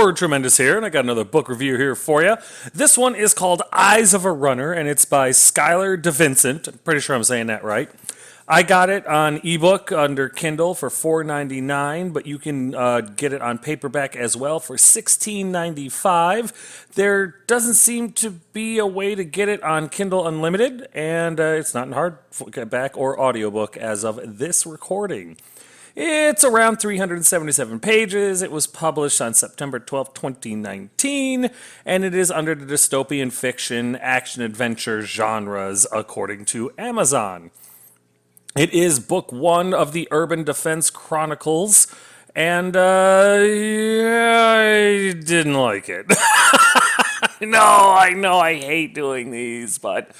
Word Tremendous here, and I got another book review here for you. This one is called Eyes of a Runner, and it's by Skylar DeVincent. I'm pretty sure I'm saying that right. I got it on ebook under Kindle for $4.99, but you can get it on paperback as well for $16.95. There doesn't seem to be a way to get it on Kindle Unlimited, and it's not in hardback or audiobook as of this recording. It's around 377 pages. It was published on September 12th, 2019, and it is under the dystopian fiction, action-adventure genres, according to Amazon. It is book one of the Urban Defense Chronicles, and yeah, I didn't like it. I know I hate doing these, but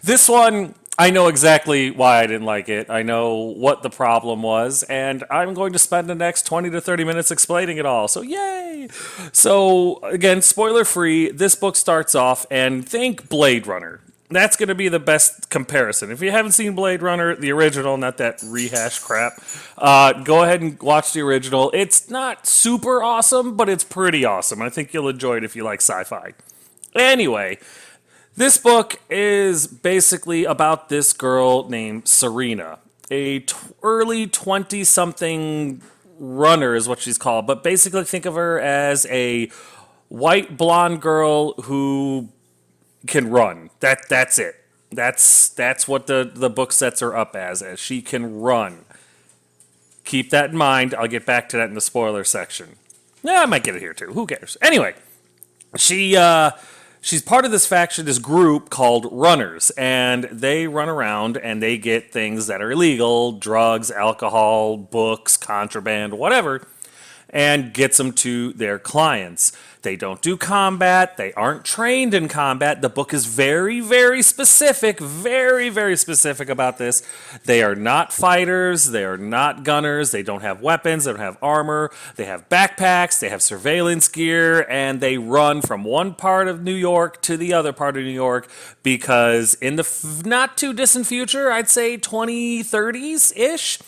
this one, I know exactly why I didn't like it. I know what the problem was, and I'm going to spend the next 20 to 30 minutes explaining it all. So yay! So again, spoiler free, this book starts off, and think Blade Runner. That's going to be the best comparison. If you haven't seen Blade Runner, the original, not that rehash crap, go ahead and watch the original. It's not super awesome, but it's pretty awesome. I think you'll enjoy it if you like sci-fi. Anyway, this book is basically about this girl named Sarina, a early 20-something runner is what she's called, but basically think of her as a white blonde girl who can run. That's it. That's what the book sets her up as she can run. Keep that in mind. I'll get back to that in the spoiler section. Yeah, I might get it here too. Who cares? Anyway, she's part of this faction, this group called Runners, and they run around and they get things that are illegal, drugs, alcohol, books, contraband, whatever, and gets them to their clients. They don't do combat. They aren't trained in combat. The book is very, very specific about this. They are not fighters. They are not gunners. They don't have weapons. They don't have armor. They have backpacks. They have surveillance gear. And they run from one part of New York to the other part of New York because in the not too distant future, I'd say 2030s-ish,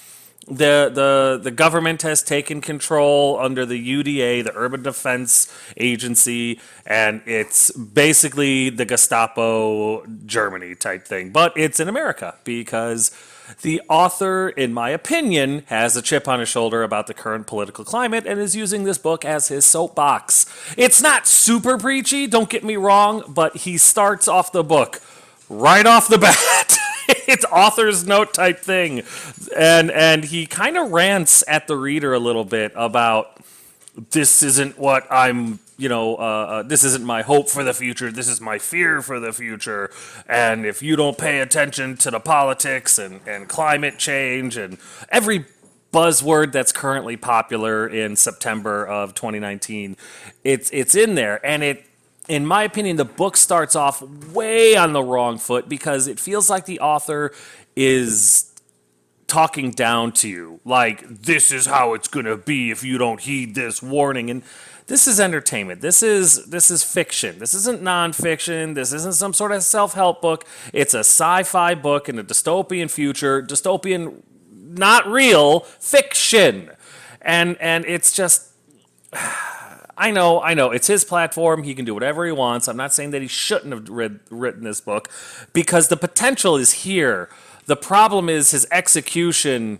the government has taken control under the UDA, the Urban Defense Agency, and it's basically the Gestapo Germany type thing. But it's in America because the author, in my opinion, has a chip on his shoulder about the current political climate and is using this book as his soapbox. It's not super preachy, don't get me wrong, but he starts off the book right off the bat. It's author's note type thing. And he kind of rants at the reader a little bit about this isn't what I'm, this isn't my hope for the future. This is my fear for the future. And if you don't pay attention to the politics and climate change and every buzzword that's currently popular in September of 2019, it's in there. And in my opinion, the book starts off way on the wrong foot because it feels like the author is talking down to you. Like, this is how it's going to be if you don't heed this warning. And this is entertainment. This is fiction. This isn't nonfiction. This isn't some sort of self-help book. It's a sci-fi book in a dystopian future. Dystopian, not real, fiction. And it's just... I know, it's his platform. He can do whatever he wants. I'm not saying that he shouldn't have written this book because the potential is here. The problem is his execution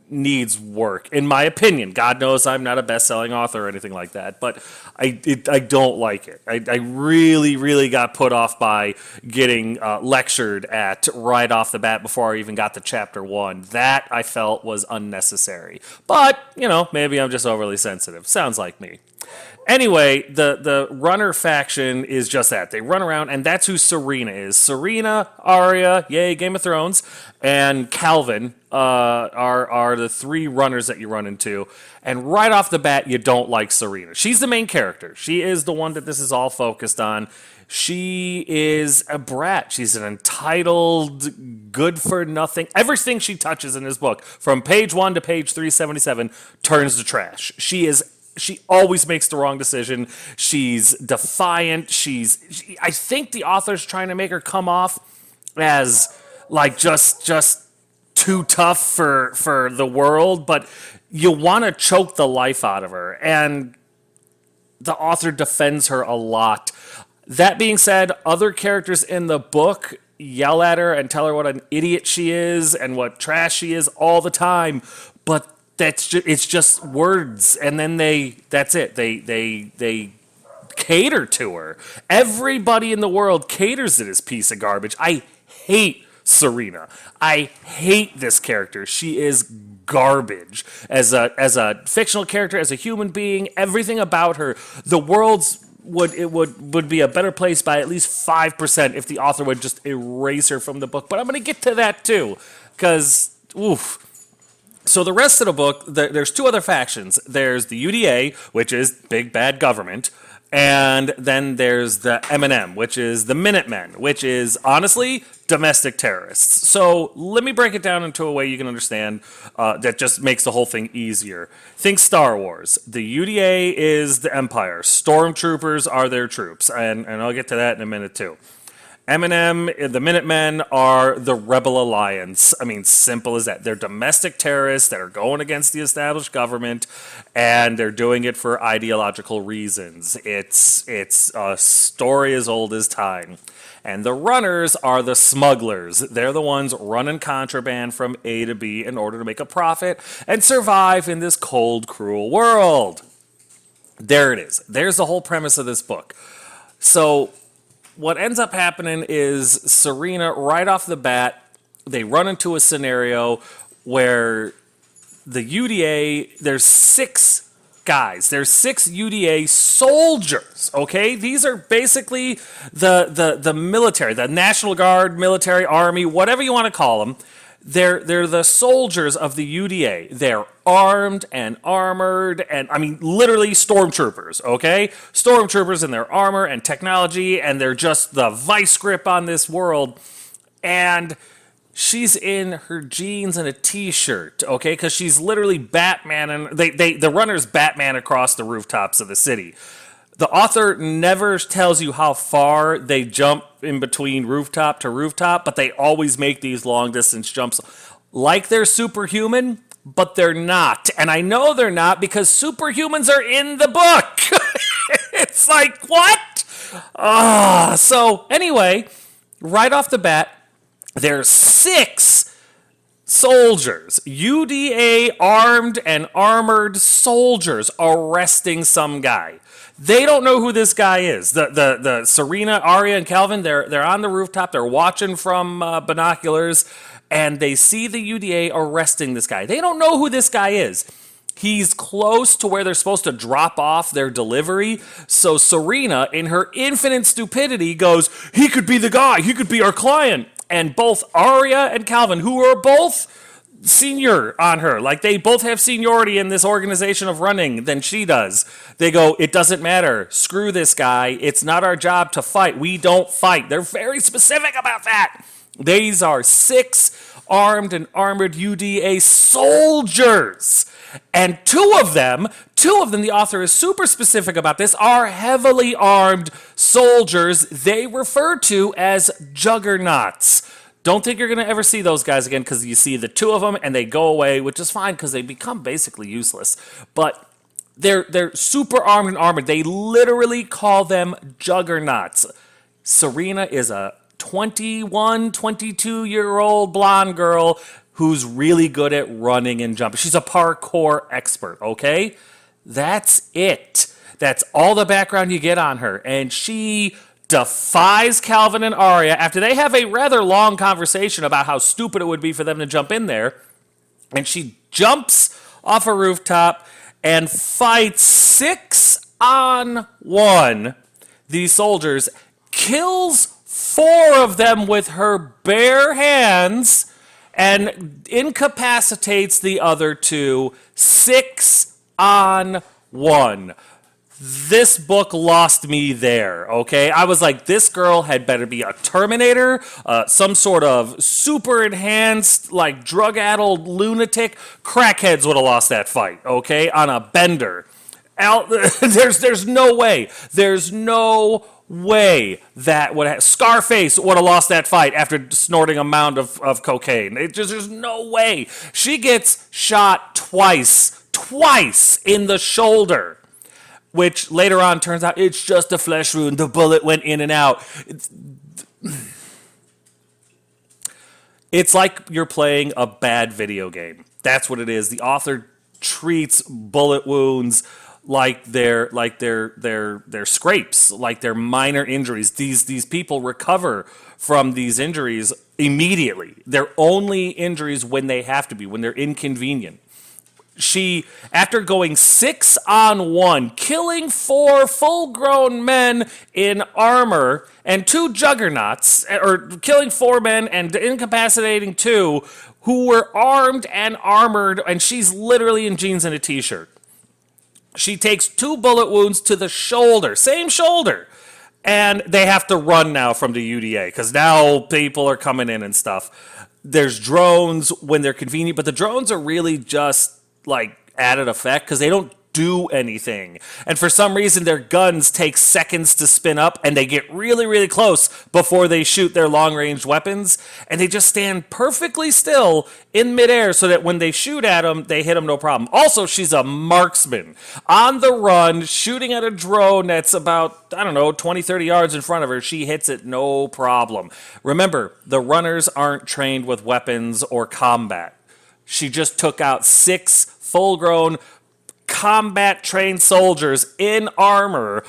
needs work, in my opinion. God knows I'm not a best-selling author or anything like that, but I don't like it. I really, really got put off by getting lectured at right off the bat before I even got to chapter 1. That I felt was unnecessary. But, maybe I'm just overly sensitive. Sounds like me. Anyway, the runner faction is just that. They run around, and that's who Sarina is. Sarina, Arya, yay, Game of Thrones, and Calvin are the three runners that you run into. And right off the bat, you don't like Sarina. She's the main character. She is the one that this is all focused on. She is a brat. She's an entitled, good-for-nothing. Everything she touches in this book, from page 1 to page 377, turns to trash. She always makes the wrong decision. She's defiant. I think the author's trying to make her come off as like just too tough for the world, but you want to choke the life out of her. And the author defends her a lot. That being said, other characters in the book yell at her and tell her what an idiot she is and what trash she is all the time, but it's just words, and then that's it. They cater to her. Everybody in the world caters to this piece of garbage. I hate Sarina. I hate this character. She is garbage as a fictional character, as a human being. Everything about her, the world's would be a better place by at least 5% if the author would just erase her from the book. But I'm going to get to that too, because oof. So the rest of the book, there's two other factions. There's the UDA, which is big bad government, and then there's the M&M, which is the Minutemen, which is honestly domestic terrorists. So let me break it down into a way you can understand that just makes the whole thing easier. Think Star Wars. The UDA is the Empire. Stormtroopers are their troops, and I'll get to that in a minute too. M&M, the Minutemen, are the Rebel Alliance. I mean, simple as that. They're domestic terrorists that are going against the established government, and they're doing it for ideological reasons. It's a story as old as time. And the runners are the smugglers. They're the ones running contraband from A to B in order to make a profit and survive in this cold, cruel world. There it is. There's the whole premise of this book. So what ends up happening is Sarina, right off the bat, they run into a scenario where the UDA, there's 6 guys. There's 6 UDA soldiers, okay? These are basically the military, the National Guard, military, army, whatever you want to call them. They're the soldiers of the UDA. They're armed and armored, and I mean literally stormtroopers, okay? Stormtroopers in their armor and technology, and they're just the vice grip on this world. And she's in her jeans and a t-shirt, okay? Because she's literally Batman, and the runners Batman across the rooftops of the city. The author never tells you how far they jump in between rooftop to rooftop, but they always make these long distance jumps like they're superhuman, but they're not. And I know they're not because superhumans are in the book. It's like, what? So anyway, right off the bat, there's 6 soldiers, UDA armed and armored soldiers arresting some guy. They don't know who this guy is. The Sarina, Arya, and Calvin, they're on the rooftop. They're watching from binoculars, and they see the UDA arresting this guy. They don't know who this guy is. He's close to where they're supposed to drop off their delivery. So Sarina, in her infinite stupidity, goes, he could be the guy. He could be our client. And both Arya and Calvin, who are both senior on her, like they both have seniority in this organization of running than she does, they go, it doesn't matter, screw this guy, it's not our job to fight, we don't fight. They're very specific about that. These are 6 armed and armored UDA soldiers, and two of them, the author is super specific about this, are heavily armed soldiers they refer to as juggernauts. Don't think you're going to ever see those guys again because you see the 2 of them and they go away, which is fine because they become basically useless. But they're super armed and armored. They literally call them juggernauts. Sarina is a 21, 22-year-old blonde girl who's really good at running and jumping. She's a parkour expert, okay? That's it. That's all the background you get on her. And she defies Calvin and Arya after they have a rather long conversation about how stupid it would be for them to jump in there. And she jumps off a rooftop and fights 6 on 1. These soldiers, kills 4 of them with her bare hands, and incapacitates the other 2, 6 on 1. This book lost me there, okay? I was like, this girl had better be a Terminator, some sort of super enhanced, like drug-addled lunatic. Crackheads would have lost that fight, okay? On a bender. There's no way. There's no way that would have... Scarface would have lost that fight after snorting a mound of cocaine. There's no way. She gets shot twice in the shoulder. which later on turns out it's just a flesh wound. The bullet went in and out. It's like you're playing a bad video game. That's what it is. The author treats bullet wounds like they're scrapes, like they're minor injuries. These people recover from these injuries immediately. They're only injuries when they have to be, when they're inconvenient. She, after going 6-on-1, killing 4 full-grown men in armor and 2 juggernauts, or killing 4 men and incapacitating 2 who were armed and armored, and she's literally in jeans and a t-shirt. She takes 2 bullet wounds to the shoulder, same shoulder, and they have to run now from the UDA because now people are coming in and stuff. There's drones when they're convenient, but the drones are really just like added effect because they don't do anything. And for some reason, their guns take seconds to spin up and they get really, really close before they shoot their long-range weapons. And they just stand perfectly still in midair so that when they shoot at them, they hit them no problem. Also, she's a marksman on the run, shooting at a drone that's about, 20, 30 yards in front of her. She hits it no problem. Remember, the runners aren't trained with weapons or combat. She just took out 6 full-grown combat-trained soldiers in armor.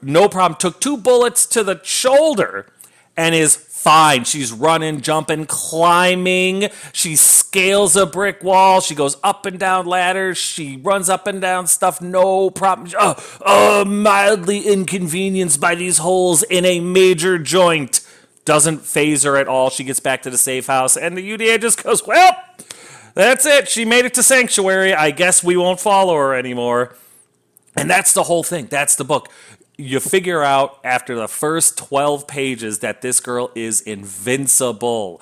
No problem. Took 2 bullets to the shoulder and is fine. She's running, jumping, climbing. She scales a brick wall. She goes up and down ladders. She runs up and down stuff. No problem. Mildly inconvenienced by these holes in a major joint. Doesn't phase her at all. She gets back to the safe house and the UDA just goes, well, that's it. She made it to Sanctuary. I guess we won't follow her anymore. And that's the whole thing. That's the book. You figure out after the first 12 pages that this girl is invincible.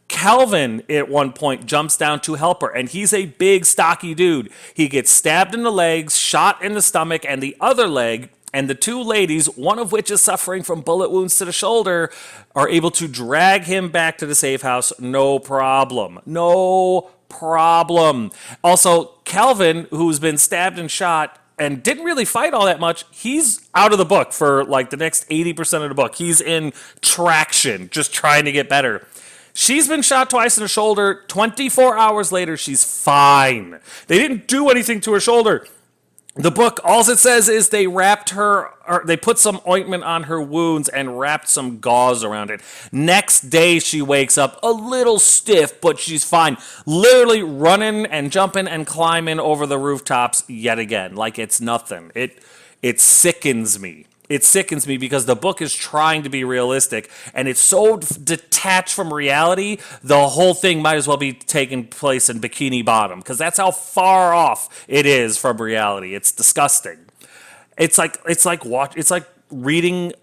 Calvin, at one point, jumps down to help her, and he's a big, stocky dude. He gets stabbed in the legs, shot in the stomach, and the other leg. And the 2 ladies, one of which is suffering from bullet wounds to the shoulder, are able to drag him back to the safe house. No problem. No problem. Also, Calvin, who's been stabbed and shot and didn't really fight all that much, he's out of the book for like the next 80% of the book. He's in traction, just trying to get better. She's been shot twice in the shoulder. 24 hours later, she's fine. They didn't do anything to her shoulder. The book, all it says is they wrapped her, or they put some ointment on her wounds and wrapped some gauze around it. Next day, she wakes up a little stiff, but she's fine. Literally running and jumping and climbing over the rooftops yet again, like it's nothing. It sickens me. It sickens me because the book is trying to be realistic, and it's so detached from reality, the whole thing might as well be taking place in Bikini Bottom, because that's how far off it is from reality. It's disgusting. It's like reading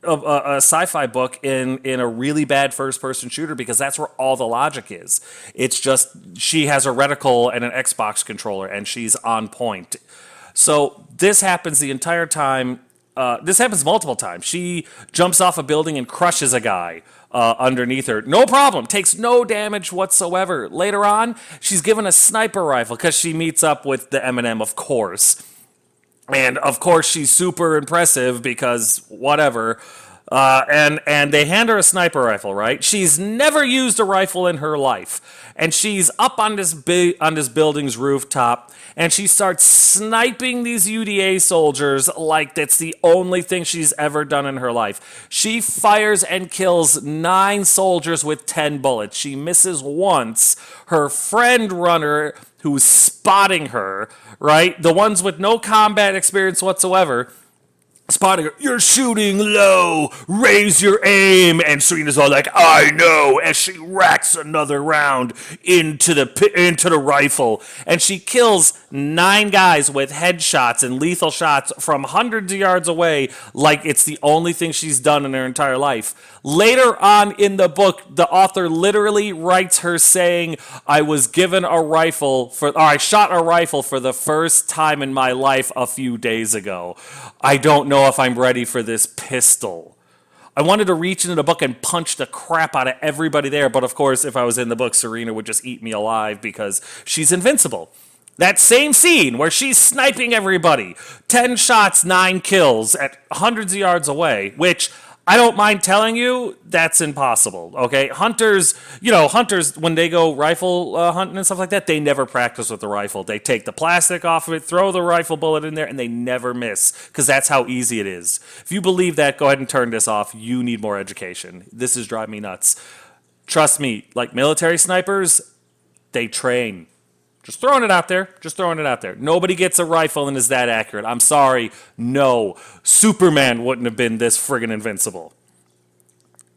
a sci-fi book in a really bad first-person shooter, because that's where all the logic is. It's just she has a reticle and an Xbox controller, and she's on point. So this happens the entire time. This happens multiple times. She jumps off a building and crushes a guy underneath her. No problem. Takes no damage whatsoever. Later on, she's given a sniper rifle because she meets up with the M&M, of course. And, of course, she's super impressive because whatever. And they hand her a sniper rifle, right? She's never used a rifle in her life. And she's up on this building's rooftop, and she starts sniping these UDA soldiers like that's the only thing she's ever done in her life. She fires and kills 9 soldiers with 10 bullets. She misses once. Her friend runner, who's spotting her, right? The ones with no combat experience whatsoever, spotting her, you're shooting low, raise your aim, and Sarina's all like, I know, as she racks another round into the rifle, and she kills 9 guys with headshots and lethal shots from hundreds of yards away, like it's the only thing she's done in her entire life. Later on in the book, the author literally writes her saying, I shot a rifle for the first time in my life a few days ago. I don't know if I'm ready for this pistol. I wanted to reach into the book and punch the crap out of everybody there, but of course, if I was in the book, Sarina would just eat me alive because she's invincible. That same scene where she's sniping everybody, 10 shots, 9 kills at hundreds of yards away, which I don't mind telling you, that's impossible, okay? Hunters, when they go rifle hunting and stuff like that, they never practice with the rifle. They take the plastic off of it, throw the rifle bullet in there, and they never miss, because that's how easy it is. If you believe that, go ahead and turn this off. You need more education. This is driving me nuts. Trust me, like military snipers, they train. Just throwing it out there. Just throwing it out there. Nobody gets a rifle and is that accurate. I'm sorry. No. Superman wouldn't have been this friggin' invincible.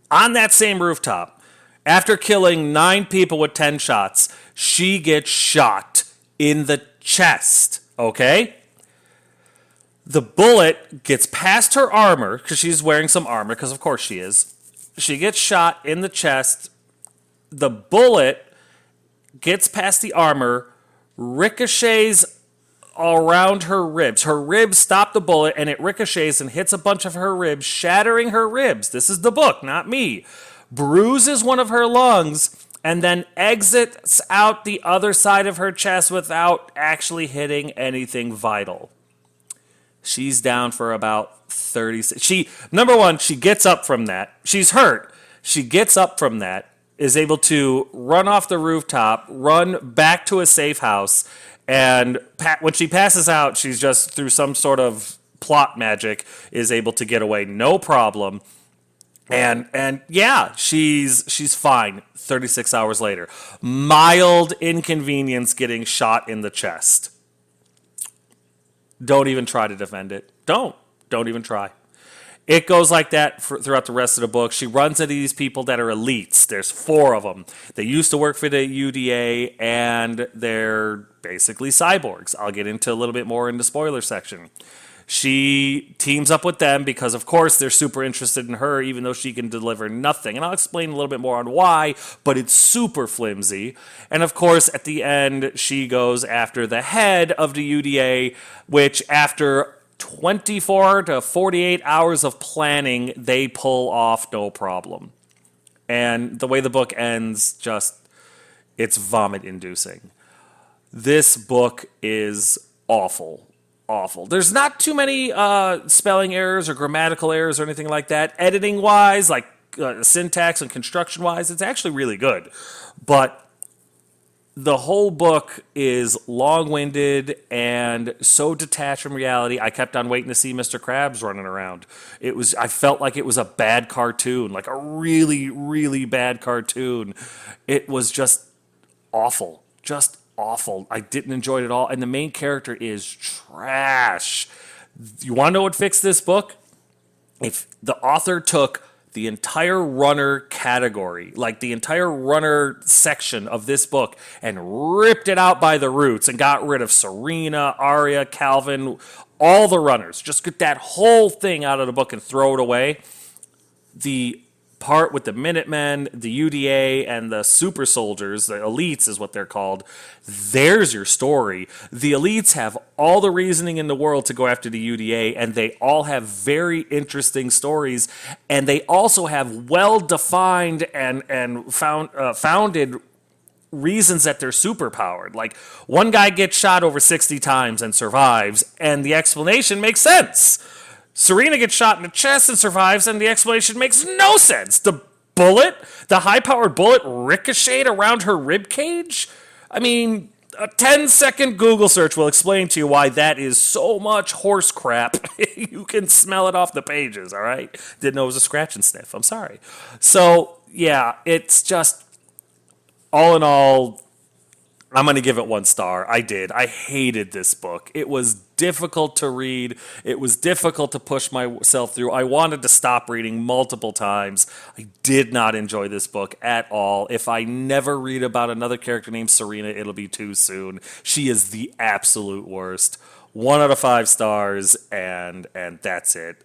On that same rooftop, after killing 9 people with 10 shots, she gets shot in the chest. Okay? The bullet gets past her armor, because she's wearing some armor, because of course she is. She gets shot in the chest. The bullet gets past the armor, ricochets around her ribs. Her ribs stop the bullet, and it ricochets and hits a bunch of her ribs, shattering her ribs. This is the book, not me. Bruises one of her lungs, and then exits out the other side of her chest without actually hitting anything vital. She's down for about 30. Number one, she gets up from that. She's hurt. She gets up from that, is able to run off the rooftop, run back to a safe house, and when she passes out, she's just, through some sort of plot magic, is able to get away, no problem. And yeah, she's fine 36 hours later. Mild inconvenience getting shot in the chest. Don't even try to defend it. Don't even try. It goes like that throughout the rest of the book. She runs into these people that are elites. There's 4 of them. They used to work for the UDA, and they're basically cyborgs. I'll get into a little bit more in the spoiler section. She teams up with them because, of course, they're super interested in her, even though she can deliver nothing. And I'll explain a little bit more on why, but it's super flimsy. And, of course, at the end, she goes after the head of the UDA, which after 24 to 48 hours of planning, they pull off no problem. And the way the book ends, it's vomit-inducing. This book is awful. Awful. There's not too many spelling errors or grammatical errors or anything like that. Editing-wise, like syntax and construction-wise, it's actually really good. But the whole book is long-winded and so detached from reality. I kept on waiting to see Mr. Krabs running around. I felt like it was a bad cartoon, like a really, really bad cartoon. It was just awful. Just awful. I didn't enjoy it at all. And the main character is trash. You want to know what fixed this book? If the author took the entire runner category, like the entire runner section of this book, and ripped it out by the roots and got rid of Sarina, Arya, Calvin, all the runners. Just get that whole thing out of the book and throw it away. The part with the Minutemen, the UDA, and the super soldiers, the elites is what they're called, there's your story. The elites have all the reasoning in the world to go after the UDA, and they all have very interesting stories, and they also have well-defined and founded reasons that they're superpowered. Like, one guy gets shot over 60 times and survives, and the explanation makes sense. Sarina gets shot in the chest and survives, and the explanation makes no sense. The high-powered bullet ricocheted around her rib cage? I mean, a 10-second Google search will explain to you why that is so much horse crap. You can smell it off the pages, all right? Didn't know it was a scratch and sniff. I'm sorry. So, yeah, it's just, all in all, I'm going to give it 1 star. I did. I hated this book. It was difficult to read. It was difficult to push myself through. I wanted to stop reading multiple times. I did not enjoy this book at all. If I never read about another character named Sarina, it'll be too soon. She is the absolute worst. 1 out of 5 stars, and that's it.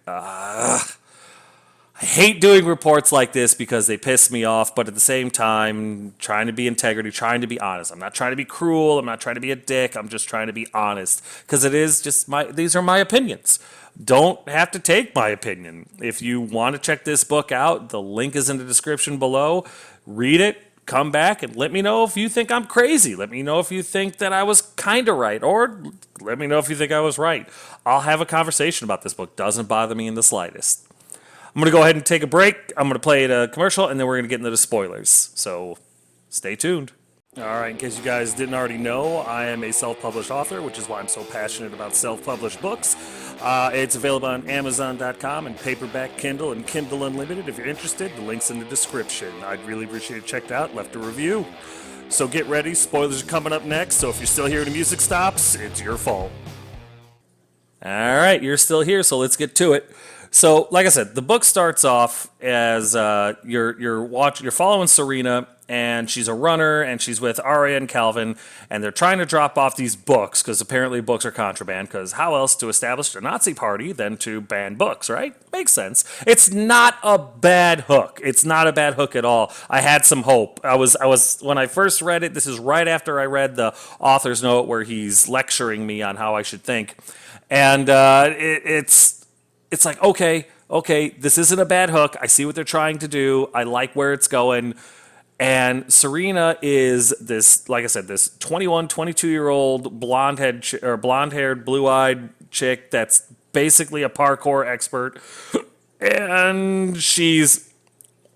I hate doing reports like this because they piss me off, but at the same time, trying to be integrity, trying to be honest. I'm not trying to be cruel. I'm not trying to be a dick. I'm just trying to be honest because it is just these are my opinions. Don't have to take my opinion. If you want to check this book out, the link is in the description below. Read it. come back and let me know if you think I'm crazy. Let me know if you think that I was kind of right, or let me know if you think I was right. I'll have a conversation about this book. Doesn't bother me in the slightest. I'm going to go ahead and take a break. I'm going to play a commercial, and then we're going to get into the spoilers. So stay tuned. All right, in case you guys didn't already know, I am a self-published author, which is why I'm so passionate about self-published books. It's available on Amazon.com and paperback, Kindle, and Kindle Unlimited. If you're interested, the link's in the description. I'd really appreciate it. Checked out, left a review. So get ready. Spoilers are coming up next, so if you're still here and the music stops, it's your fault. All right, you're still here, so let's get to it. So, like I said, the book starts off as you're following Sarina, and she's a runner, and she's with Arya and Calvin, and they're trying to drop off these books, because apparently books are contraband, because how else to establish a Nazi party than to ban books, right? Makes sense. It's not a bad hook. It's not a bad hook at all. I had some hope. I was when I first read it, this is right after I read the author's note where he's lecturing me on how I should think, and it's like, okay, this isn't a bad hook. I see what they're trying to do. I like where it's going. And Sarina is this, like I said, this 21, 22-year-old blonde-haired, blue-eyed chick that's basically a parkour expert. And she's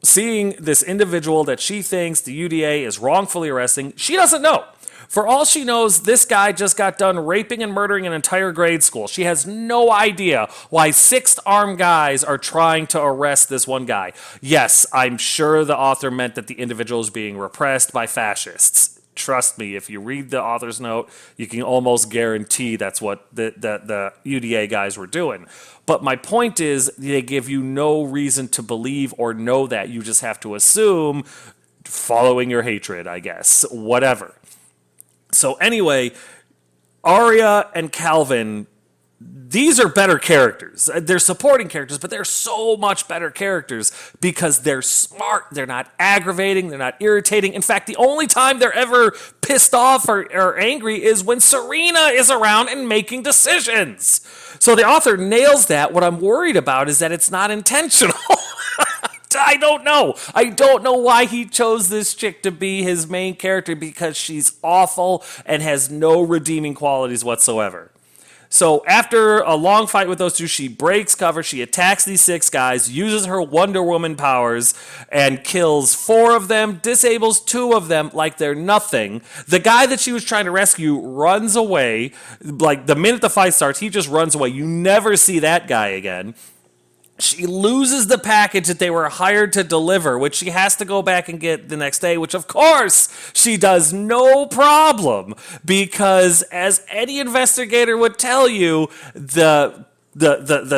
seeing this individual that she thinks the UDA is wrongfully arresting. She doesn't know. For all she knows, this guy just got done raping and murdering an entire grade school. She has no idea why 6 armed guys are trying to arrest this one guy. Yes, I'm sure the author meant that the individual is being repressed by fascists. Trust me, if you read the author's note, you can almost guarantee that's what the UDA guys were doing. But my point is, they give you no reason to believe or know that. You just have to assume, following your hatred, I guess. Whatever. So anyway, Arya and Calvin, these are better characters. They're supporting characters, but they're so much better characters because they're smart, they're not aggravating, they're not irritating. In fact, the only time they're ever pissed off or angry is when Sarina is around and making decisions. So the author nails that. What I'm worried about is that it's not intentional. I don't know. I don't know why he chose this chick to be his main character, because she's awful and has no redeeming qualities whatsoever. So after a long fight with those two, she breaks cover, she attacks these 6 guys, uses her Wonder Woman powers, and kills 4 of them, disables 2 of them like they're nothing. The guy that she was trying to rescue runs away. Like, the minute the fight starts, he just runs away. You never see that guy again. She loses the package that they were hired to deliver, which she has to go back and get the next day, which of course she does no problem, because as any investigator would tell you, the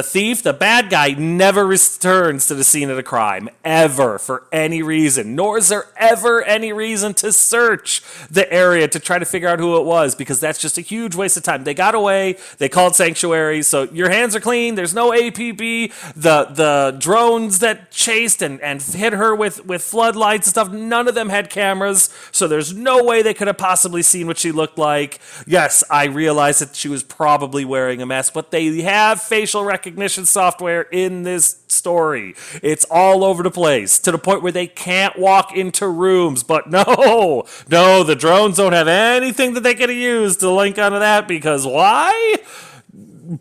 thief, the bad guy, never returns to the scene of the crime, ever, for any reason. Nor is there ever any reason to search the area to try to figure out who it was, because that's just a huge waste of time. They got away, they called sanctuary, so your hands are clean, there's no APB, the drones that chased and hit her with floodlights and stuff, none of them had cameras, so there's no way they could have possibly seen what she looked like. Yes, I realize that she was probably wearing a mask, but they have facial recognition software in this story. It's all over the place, to the point where they can't walk into rooms. But no, the drones don't have anything that they could use to link onto that, because why?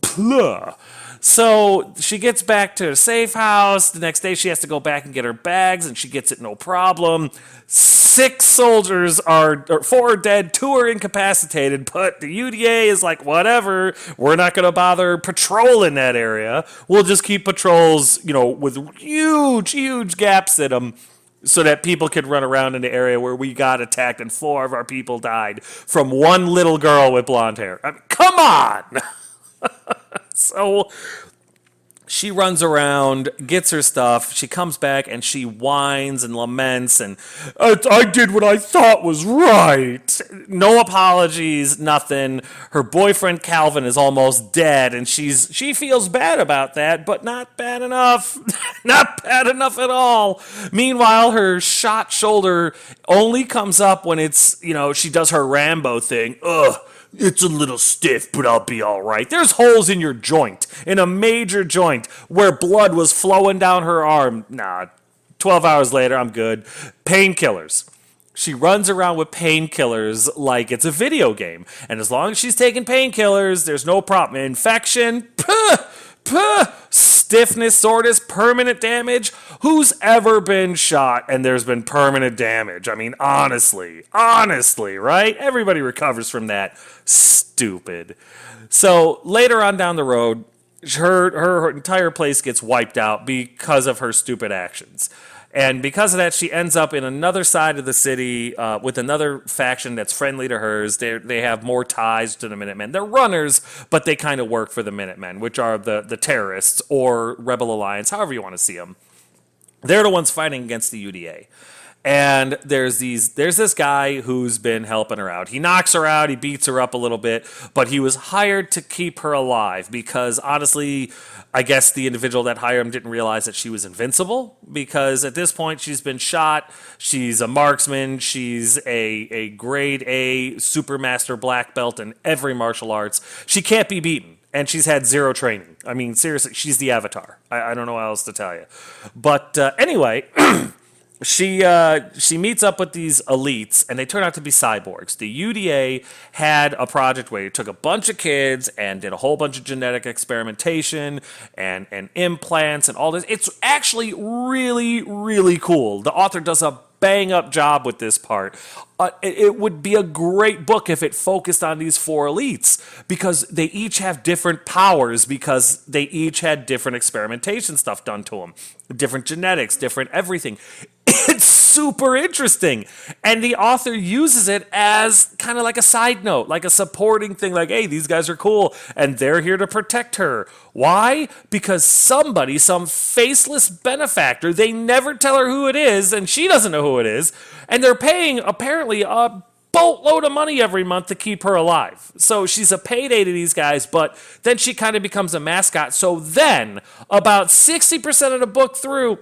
Pluh. So she gets back to her safe house. The next day she has to go back and get her bags, and she gets it no problem. 6 soldiers are 4 are dead, 2 are incapacitated, but the UDA is like, whatever, we're not going to bother patrolling that area. We'll just keep patrols, with huge gaps in them, so that people could run around in the area where we got attacked and 4 of our people died from one little girl with blonde hair. I mean, come on! So she runs around, gets her stuff, she comes back, and she whines and laments, and I did what I thought was right. No apologies, nothing. Her boyfriend Calvin is almost dead, and she feels bad about that, but not bad enough. Not bad enough at all. Meanwhile, her shot shoulder only comes up when it's, she does her Rambo thing. Ugh. It's a little stiff, but I'll be all right. There's holes in your joint, in a major joint, where blood was flowing down her arm. Nah, 12 hours later, I'm good. Painkillers. She runs around with painkillers like it's a video game. And as long as she's taking painkillers, there's no problem. Infection, stiffness, soreness, permanent damage. Who's ever been shot and there's been permanent damage? I mean, honestly, right? Everybody recovers from that. Stupid. So later on down the road, her entire place gets wiped out because of her stupid actions. And because of that, she ends up in another side of the city with another faction that's friendly to hers. They have more ties to the Minutemen. They're runners, but they kind of work for the Minutemen, which are the terrorists or Rebel Alliance, however you want to see them. They're the ones fighting against the UDA. And there's this guy who's been helping her out. He knocks her out, he beats her up a little bit, but he was hired to keep her alive because honestly, I guess the individual that hired him didn't realize that she was invincible because at this point she's been shot. She's a marksman. She's a grade A supermaster black belt in every martial arts. She can't be beaten. And she's had zero training. I mean, seriously, she's the Avatar. I don't know what else to tell you. But anyway, she meets up with these elites, and they turn out to be cyborgs. The UDA had a project where they took a bunch of kids and did a whole bunch of genetic experimentation and implants and all this. It's actually really, really cool. The author does a bang-up job with this part. It would be a great book if it focused on these four elites because they each have different powers because they each had different experimentation stuff done to them. Different genetics, different everything. It's super interesting. And the author uses it as kind of like a side note, like a supporting thing, like, hey, these guys are cool, and they're here to protect her. Why? Because somebody, some faceless benefactor, they never tell her who it is, and she doesn't know who it is, and they're paying, apparently, a boatload of money every month to keep her alive. So she's a payday to these guys, but then she kind of becomes a mascot. So then, about 60% of the book through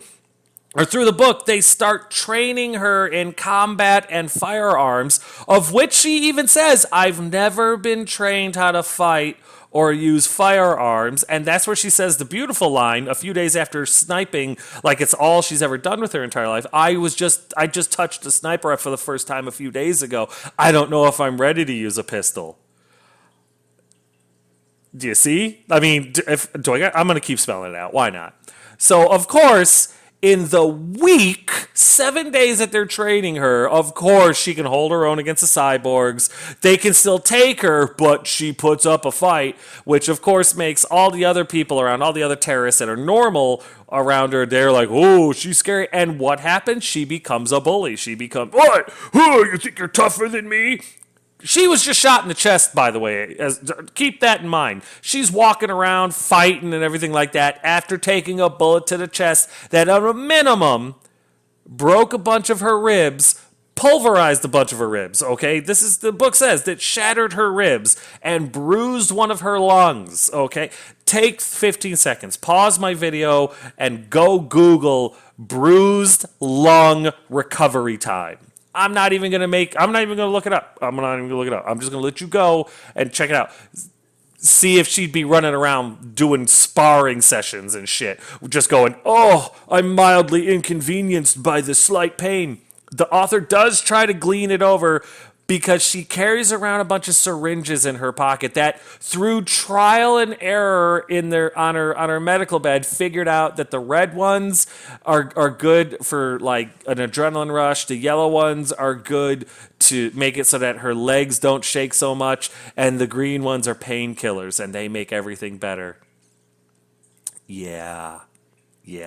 the book, they start training her in combat and firearms, of which she even says, I've never been trained how to fight or use firearms. And that's where she says the beautiful line a few days after sniping, like it's all she's ever done with her entire life. I just touched a sniper for the first time a few days ago. I don't know if I'm ready to use a pistol. Do you see? I mean, I'm going to keep spelling it out. Why not? So, of course, in the week, 7 days that they're training her, of course she can hold her own against the cyborgs. They can still take her, but she puts up a fight, which of course makes all the other people around, all the other terrorists that are normal around her, they're like, oh, she's scary. And what happens? She becomes a bully. She becomes, what? Oh, you think you're tougher than me? She was just shot in the chest, by the way. Keep that in mind. She's walking around fighting and everything like that after taking a bullet to the chest that, at a minimum, broke a bunch of her ribs, pulverized a bunch of her ribs, okay? This is, the book says, that shattered her ribs and bruised one of her lungs, okay? Take 15 seconds, pause my video, and go Google bruised lung recovery time. I'm not even going to look it up. I'm not even going to look it up. I'm just going to let you go and check it out. See if she'd be running around doing sparring sessions and shit. Just going, oh, I'm mildly inconvenienced by the slight pain. The author does try to glean it over because she carries around a bunch of syringes in her pocket that, through trial and error on her medical bed, figured out that the red ones are good for like an adrenaline rush. The yellow ones are good to make it so that her legs don't shake so much, and the green ones are painkillers, and they make everything better. Yeah.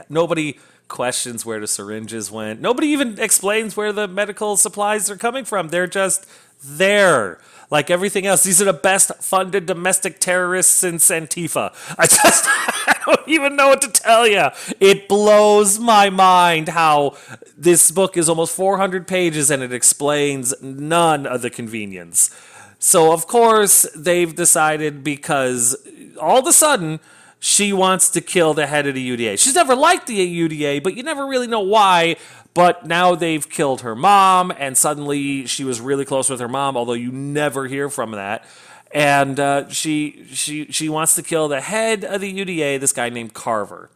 Nobody questions where the syringes went. Nobody even explains where the medical supplies are coming from. They're just there. Like everything else. These are the best funded domestic terrorists since Antifa. I don't even know what to tell you. It blows my mind how this book is almost 400 pages and it explains none of the convenience. So, of course, they've decided, because all of a sudden, she wants to kill the head of the UDA. She's never liked the UDA, but you never really know why. But now they've killed her mom, and suddenly she was really close with her mom, although you never hear from that. And she wants to kill the head of the UDA, this guy named Carver.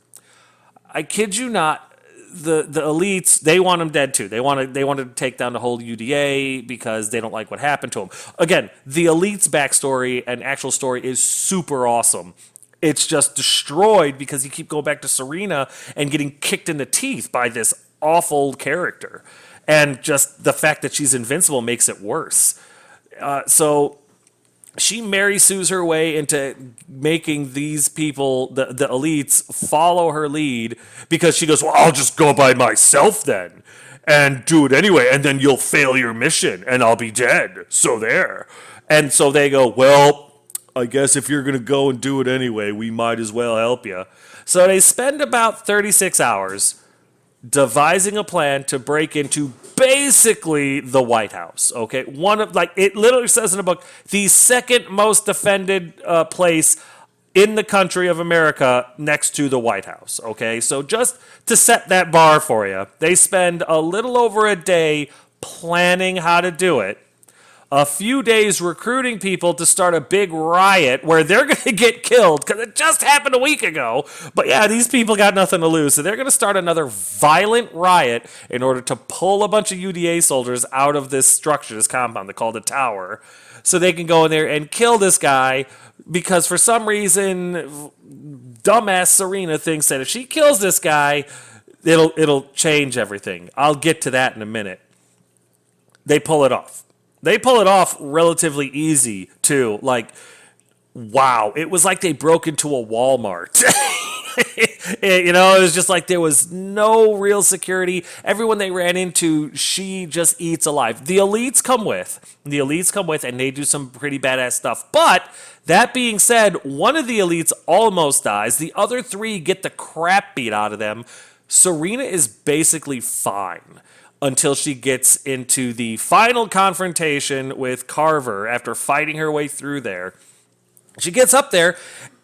I kid you not, the elites, they want him dead too. They wanted to take down the whole UDA because they don't like what happened to him. Again, the elites backstory and actual story is super awesome. It's just destroyed because you keep going back to Sarina and getting kicked in the teeth by this awful character. And just the fact that she's invincible makes it worse. So she Mary Sues her way into making these people, the elites, follow her lead because she goes, well, I'll just go by myself then and do it anyway. And then you'll fail your mission and I'll be dead. So there. And so they go, well, I guess if you're going to go and do it anyway, we might as well help you. So they spend about 36 hours devising a plan to break into basically the White House. Okay, one of, like, it literally says in the book, the second most defended place in the country of America next to the White House. Okay, so just to set that bar for you, they spend a little over a day planning how to do it. A few days recruiting people to start a big riot where they're going to get killed because it just happened a week ago. But yeah, these people got nothing to lose. So they're going to start another violent riot in order to pull a bunch of UDA soldiers out of this structure, this compound they call the tower, so they can go in there and kill this guy because for some reason, dumbass Sarina thinks that if she kills this guy, it'll change everything. I'll get to that in a minute. They pull it off. They pull it off relatively easy, too. Like, wow. It was like they broke into a Walmart. You know, it was just like there was no real security. Everyone they ran into, she just eats alive. The elites come with. And they do some pretty badass stuff. But that being said, one of the elites almost dies. The other three get the crap beat out of them. Sarina is basically fine until she gets into the final confrontation with Carver after fighting her way through there. She gets up there,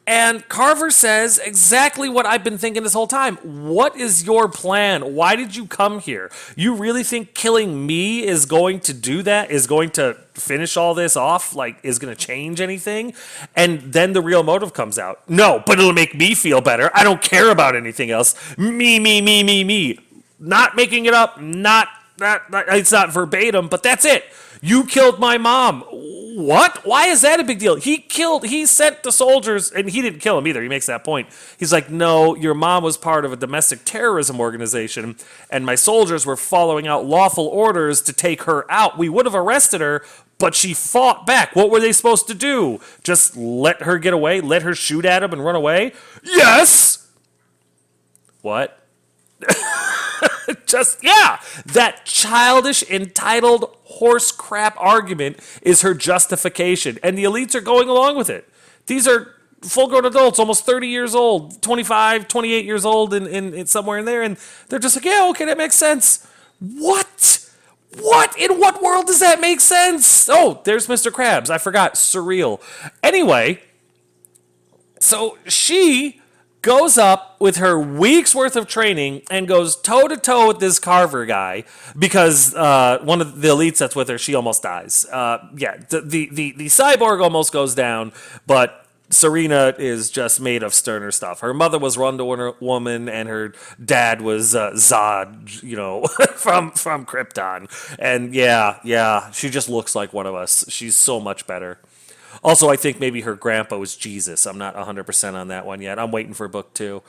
and Carver says exactly what I've been thinking this whole time. What is your plan? Why did you come here? You really think killing me is going to do that? Is going to finish all this off? Like, is going to change anything? And then the real motive comes out. No, but it'll make me feel better. I don't care about anything else. Me. Not making it up, not it's not verbatim, but that's it. You killed my mom. What? Why is that a big deal? He sent the soldiers, and he didn't kill him either. He makes that point. He's like, no, your mom was part of a domestic terrorism organization, and my soldiers were following out lawful orders to take her out. We would have arrested her, but she fought back. What were they supposed to do? Just let her get away? Let her shoot at him and run away? Yes! What? That childish, entitled horse crap argument is her justification, and the elites are going along with it. These are full-grown adults, almost 30 years old, 25, 28 years old, in somewhere in there, and they're just like, yeah, okay, that makes sense. What? In what world does that make sense? Oh, there's Mr. Krabs. I forgot. Surreal. Anyway, so she goes up with her week's worth of training and goes toe-to-toe with this Carver guy because one of the elites that's with her, she almost dies. The cyborg almost goes down, but Sarina is just made of sterner stuff. Her mother was Wonder Woman, and her dad was Zod, from Krypton. And yeah, she just looks like one of us. She's so much better. Also, I think maybe her grandpa was Jesus. I'm not 100% on that one yet. I'm waiting for book 2.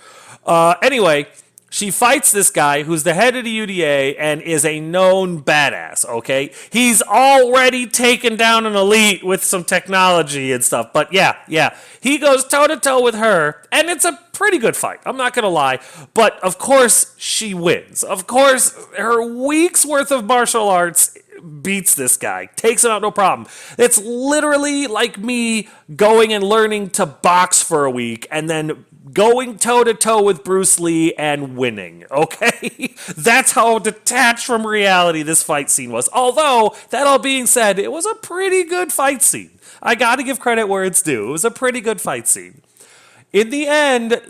Anyway, she fights this guy who's the head of the UDA and is a known badass, okay? He's already taken down an elite with some technology and stuff. But yeah. He goes toe-to-toe with her, and it's a pretty good fight. I'm not going to lie. But, of course, she wins. Of course, her week's worth of martial arts beats this guy, takes him out no problem. It's literally like me going and learning to box for a week and then going toe-to-toe with Bruce Lee and winning, okay? That's how detached from reality this fight scene was. Although, that all being said, it was a pretty good fight scene. I gotta give credit where it's due. It was a pretty good fight scene. In the end,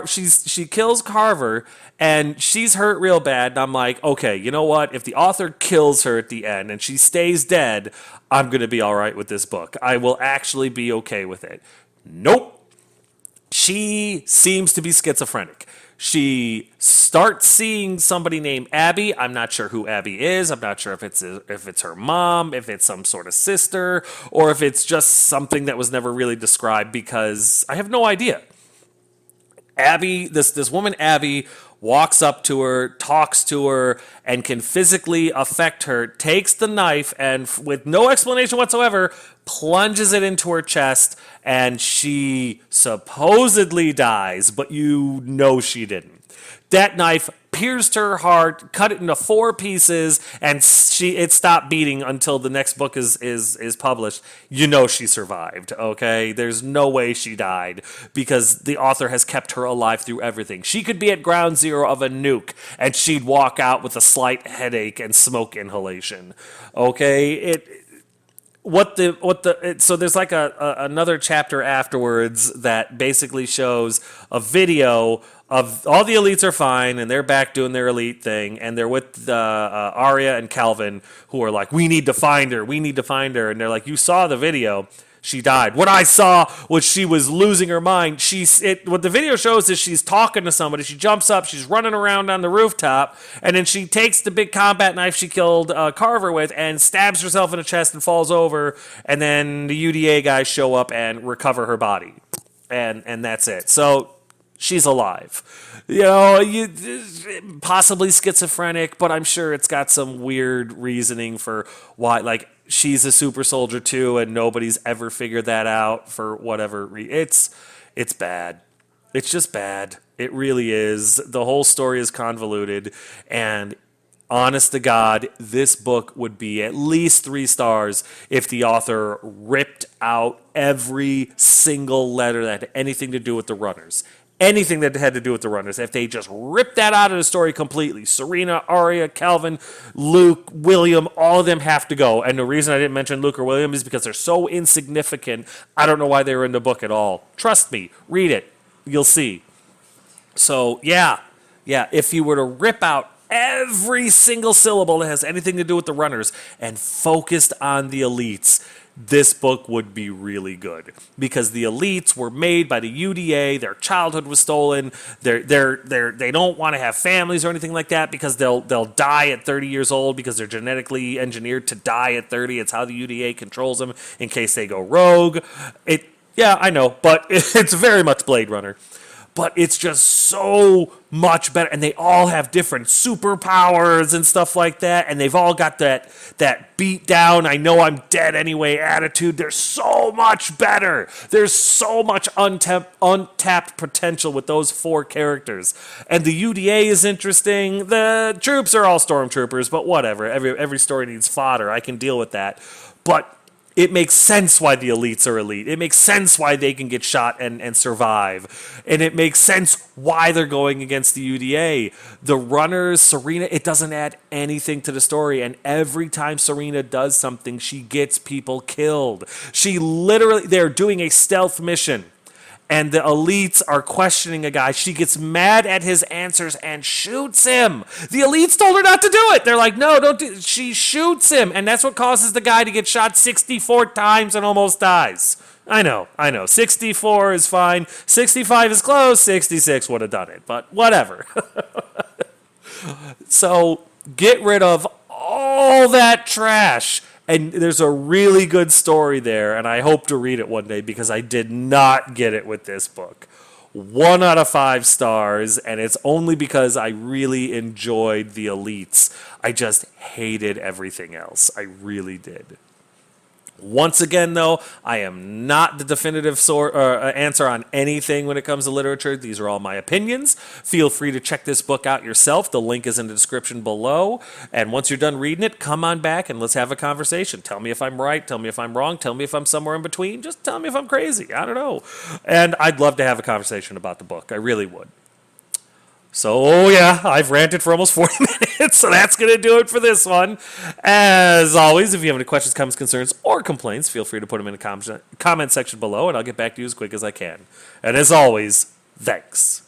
she kills Carver, and she's hurt real bad. And I'm like, okay, you know what? If the author kills her at the end and she stays dead, I'm going to be all right with this book. I will actually be okay with it. Nope. She seems to be schizophrenic. She starts seeing somebody named Abby. I'm not sure who Abby is. I'm not sure if it's her mom, if it's some sort of sister, or if it's just something that was never really described because I have no idea. Abby, this woman Abby walks up to her, talks to her, and can physically affect her, takes the knife and with no explanation whatsoever, plunges it into her chest, and she supposedly dies, but you know she didn't. That knife pierced her heart, cut it into 4 pieces, and it stopped beating until the next book is published. You know she survived, okay? There's no way she died because the author has kept her alive through everything. She could be at ground zero of a nuke, and she'd walk out with a slight headache and smoke inhalation, okay? So there's like another chapter afterwards that basically shows a video of all the elites are fine and they're back doing their elite thing and they're with Arya and Calvin who are like, we need to find her, and they're like, you saw the video. She died. What I saw was she was losing her mind. What the video shows is she's talking to somebody. She jumps up. She's running around on the rooftop. And then she takes the big combat knife she killed Carver with and stabs herself in the chest and falls over. And then the UDA guys show up and recover her body. And that's it. So she's alive. You know, possibly schizophrenic, but I'm sure it's got some weird reasoning for why, like, she's a super soldier too, and nobody's ever figured that out for whatever reason. It's bad. It's just bad. It really is. The whole story is convoluted, and honest to God, this book would be at least 3 stars if the author ripped out every single letter that had anything to do with the runners. Anything that had to do with the runners, if they just ripped that out of the story completely. Sarina, Arya, Calvin, Luke, William, all of them have to go. And the reason I didn't mention Luke or William is because they're so insignificant. I don't know why they were in the book at all. Trust me, read it. You'll see. So, yeah, if you were to rip out every single syllable that has anything to do with the runners and focused on the elites, this book would be really good because the elites were made by the UDA. Their childhood was stolen. They don't want to have families or anything like that because they'll die at 30 years old because they're genetically engineered to die at 30. It's how the UDA controls them in case they go rogue. Yeah, I know, but it's very much Blade Runner. But it's just so much better. And they all have different superpowers and stuff like that. And they've all got that beat down, I know I'm dead anyway attitude. They're so much better. There's so much untapped potential with those 4 characters. And the UDA is interesting. The troops are all stormtroopers, but whatever. Every story needs fodder. I can deal with that. But it makes sense why the elites are elite. It makes sense why they can get shot and survive. And it makes sense why they're going against the UDA. The runners, Sarina, it doesn't add anything to the story. And every time Sarina does something, she gets people killed. They're doing a stealth mission. And the elites are questioning a guy. She gets mad at his answers and shoots him. The elites told her not to do it. They're like, no, don't do it. She shoots him. And that's what causes the guy to get shot 64 times and almost dies. I know. 64 is fine. 65 is close. 66 would have done it. But whatever. So get rid of all that trash. And there's a really good story there, and I hope to read it one day because I did not get it with this book. 1 out of 5 stars, and it's only because I really enjoyed the elites. I just hated everything else. I really did. Once again, though, I am not the definitive answer on anything when it comes to literature. These are all my opinions. Feel free to check this book out yourself. The link is in the description below. And once you're done reading it, come on back and let's have a conversation. Tell me if I'm right. Tell me if I'm wrong. Tell me if I'm somewhere in between. Just tell me if I'm crazy. I don't know. And I'd love to have a conversation about the book. I really would. So, yeah, I've ranted for almost 40 minutes, so that's going to do it for this one. As always, if you have any questions, comments, concerns, or complaints, feel free to put them in the comment section below, and I'll get back to you as quick as I can. And as always, thanks.